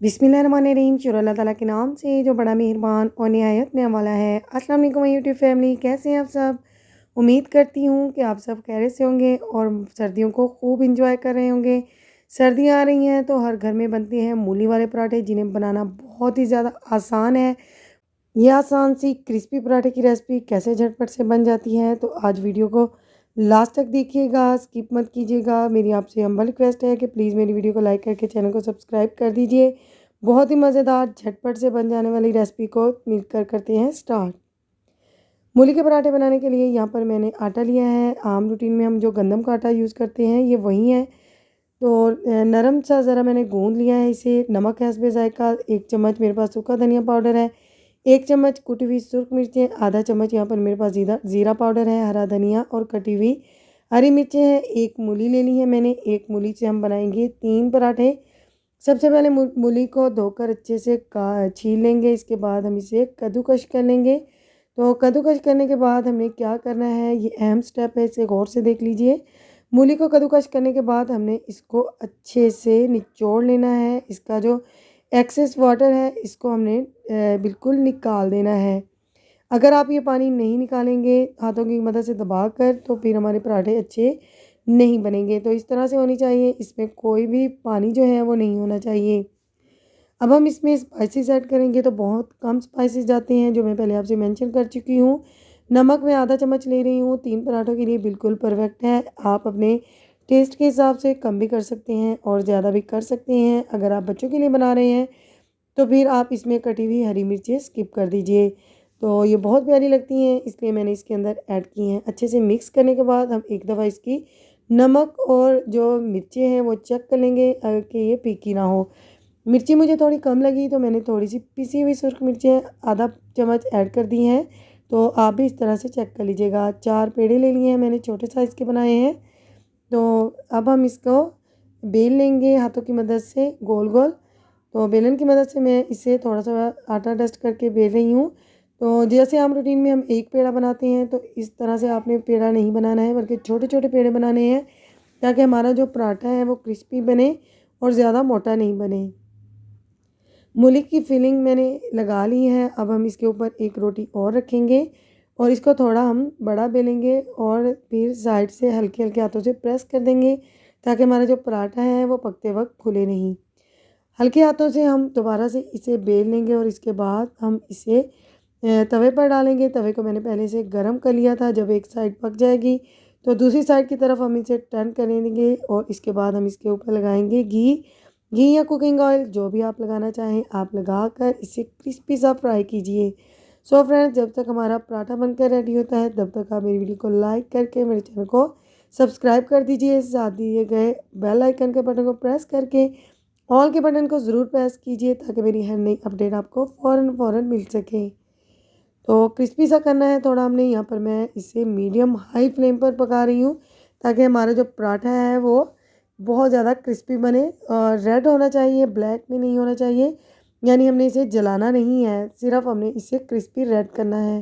बिस्मिल्लाहिर्रहमानिर्रहीम। शुरू अल्लाह ताला के नाम से जो बड़ा मेहरबान और निहायत नेम वाला है। अस्सलाम वालेकुम यूट्यूब फैमिली, कैसे हैं आप सब? उम्मीद करती हूँ कि आप सब खैरियत से होंगे और सर्दियों को खूब इंजॉय कर रहे होंगे। सर्दियाँ आ रही हैं तो हर घर में बनते हैं मूली वाले पराठे, जिन्हें बनाना बहुत ही ज़्यादा आसान है। ये आसान सी क्रिस्पी पराठे की रेसिपी कैसे झटपट से बन जाती है, तो आज वीडियो को लास्ट तक देखिएगा, स्किप मत कीजिएगा। मेरी आपसे हम्बल रिक्वेस्ट है कि प्लीज़ मेरी वीडियो को लाइक करके चैनल को सब्सक्राइब कर दीजिए। बहुत ही मज़ेदार झटपट से बन जाने वाली रेसिपी को मिलकर करते हैं स्टार्ट। मूली के पराठे बनाने के लिए यहाँ पर मैंने आटा लिया है। आम रूटीन में हम जो गंदम का आटा यूज़ करते हैं ये वही है। तो नरम सा ज़रा मैंने गूँध लिया है इसे। नमक है हस्बे ज़ायक़ा, 1 चम्मच मेरे पास सूखा धनिया पाउडर है, 1 चम्मच कुटी हुई सुर्ख मिर्चें, आधा चम्मच यहाँ पर मेरे पास ज़ीरा पाउडर है, हरा धनिया और कटी हुई हरी मिर्चें हैं। 1 मूली ले ली है मैंने। 1 मूली से हम बनाएंगे 3 पराठे। सबसे पहले मूली को धोकर अच्छे से छील लेंगे। इसके बाद हम इसे कद्दूकश कर लेंगे। तो कद्दूकश करने के बाद हमने क्या करना है, ये अहम स्टेप है, इसे गौर से देख लीजिए। मूली को कद्दूकश करने के बाद हमने इसको अच्छे से निचोड़ लेना है। इसका जो एक्सेस वाटर है इसको हमने बिल्कुल निकाल देना है। अगर आप ये पानी नहीं निकालेंगे हाथों की मदद से दबाकर, तो फिर हमारे पराठे अच्छे नहीं बनेंगे। तो इस तरह से होनी चाहिए, इसमें कोई भी पानी जो है वो नहीं होना चाहिए। अब हम इसमें स्पाइसेस ऐड करेंगे, तो बहुत कम स्पाइसेस जाते हैं जो मैं पहले आपसे मेंशन कर चुकी हूँ। नमक मैं आधा चम्मच ले रही हूँ, 3 पराठों के लिए बिल्कुल परफेक्ट है। आप अपने टेस्ट के हिसाब से कम भी कर सकते हैं और ज़्यादा भी कर सकते हैं। अगर आप बच्चों के लिए बना रहे हैं तो फिर आप इसमें कटी हुई हरी मिर्चें स्किप कर दीजिए। तो ये बहुत प्यारी लगती हैं, इसलिए मैंने इसके अंदर ऐड की हैं। अच्छे से मिक्स करने के बाद हम एक दफ़ा इसकी नमक और जो मिर्चें हैं वो चेक कर लेंगे कि ये फीकी ना हो। मिर्ची मुझे थोड़ी कम लगी तो मैंने थोड़ी सी पिसी हुई सुर्ख मिर्चें आधा चम्मच ऐड कर दी हैं। तो आप भी इस तरह से चेक कर लीजिएगा। 4 पेड़े ले लिए हैं मैंने, छोटे साइज़ के बनाए हैं। तो अब हम इसको बेल लेंगे हाथों की मदद से गोल गोल। तो बेलन की मदद से मैं इसे थोड़ा सा आटा डस्ट करके बेल रही हूँ। तो जैसे आम रूटीन में हम एक पेड़ा बनाते हैं, तो इस तरह से आपने पेड़ा नहीं बनाना है, बल्कि छोटे छोटे पेड़े बनाने हैं, ताकि हमारा जो पराठा है वो क्रिस्पी बने और ज़्यादा मोटा नहीं बने। मूली की फिलिंग मैंने लगा ली है। अब हम इसके ऊपर एक रोटी और रखेंगे और इसको थोड़ा हम बड़ा बेलेंगे और फिर साइड से हल्के हल्के हाथों से प्रेस कर देंगे, ताकि हमारा जो पराठा है वो पकते वक्त फूले नहीं। हल्के हाथों से हम दोबारा से इसे बेल लेंगे और इसके बाद हम इसे तवे पर डालेंगे। तवे को मैंने पहले से गर्म कर लिया था। जब एक साइड पक जाएगी तो दूसरी साइड की तरफ हम इसे टर्न करेंगे और इसके बाद हम इसके ऊपर लगाएंगे घी या कुकिंग ऑयल, जो भी आप लगाना चाहें आप लगाकर इसे क्रिस्पी सा फ्राई कीजिए। सो फ्रेंड्स, जब तक हमारा पराठा बनकर रेडी होता है तब तक आप मेरी वीडियो को लाइक करके मेरे चैनल को सब्सक्राइब कर दीजिए। साथ दिए गए बेल आइकन के बटन को प्रेस करके ऑल के बटन को ज़रूर प्रेस कीजिए, ताकि मेरी हर नई अपडेट आपको फ़ौरन मिल सके। तो क्रिस्पी सा करना है थोड़ा हमने। यहाँ पर मैं इसे मीडियम हाई फ्लेम पर पका रही हूँ, ताकि हमारा जो पराठा है वो बहुत ज़्यादा क्रिस्पी बने। और रेड होना चाहिए, ब्लैक में नहीं होना चाहिए। यानी हमने इसे जलाना नहीं है, सिर्फ हमने इसे क्रिस्पी रेड करना है।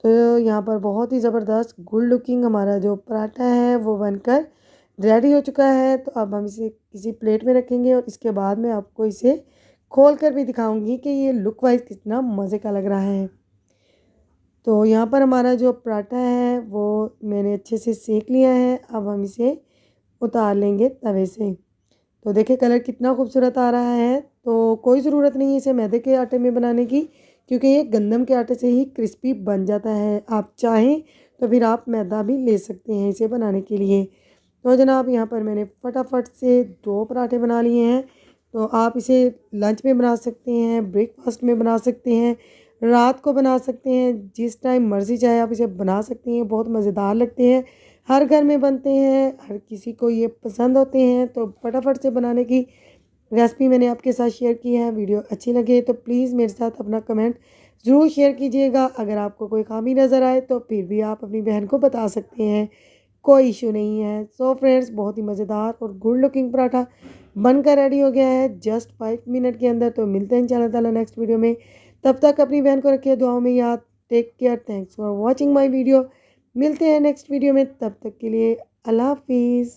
तो यहाँ पर बहुत ही ज़बरदस्त गुड लुकिंग हमारा जो पराठा है वो बनकर रेडी हो चुका है। तो अब हम इसे किसी प्लेट में रखेंगे और इसके बाद मैं आपको इसे खोल कर भी दिखाऊंगी कि ये लुक वाइज कितना मज़े का लग रहा है। तो यहाँ पर हमारा जो पराठा है वो मैंने अच्छे से सेक लिया है। अब हम इसे उतार लेंगे तवे से। तो देखिए कलर कितना खूबसूरत आ रहा है। तो कोई ज़रूरत नहीं है इसे मैदे के आटे में बनाने की, क्योंकि ये गंदम के आटे से ही क्रिस्पी बन जाता है। आप चाहें तो फिर आप मैदा भी ले सकते हैं इसे बनाने के लिए। तो जनाब यहाँ पर मैंने फटाफट से 2 पराठे बना लिए हैं। तो आप इसे लंच में बना सकते हैं, ब्रेकफास्ट में बना सकते हैं, रात को बना सकते हैं, जिस टाइम मर्ज़ी चाहे आप इसे बना सकते हैं। बहुत मज़ेदार लगते हैं, हर घर में बनते हैं, हर किसी को ये पसंद होते हैं। तो फटाफट से बनाने की रेसिपी मैंने आपके साथ शेयर की है। वीडियो अच्छी लगे तो प्लीज़ मेरे साथ अपना कमेंट ज़रूर शेयर कीजिएगा। अगर आपको कोई खामी नज़र आए तो फिर भी आप अपनी बहन को बता सकते हैं, कोई इशू नहीं है। सो फ्रेंड्स, बहुत ही मज़ेदार और गुड लुकिंग पराठा बनकर रेडी हो गया है जस्ट 5 मिनट के अंदर। तो मिलते हैं इंशाल्लाह ताला नेक्स्ट वीडियो में। तब तक अपनी बहन को रखिए दुआओं में याद। Take care, thanks for watching my video. मिलते हैं नेक्स्ट वीडियो में, तब तक के लिए अल्लाह हाफिज़।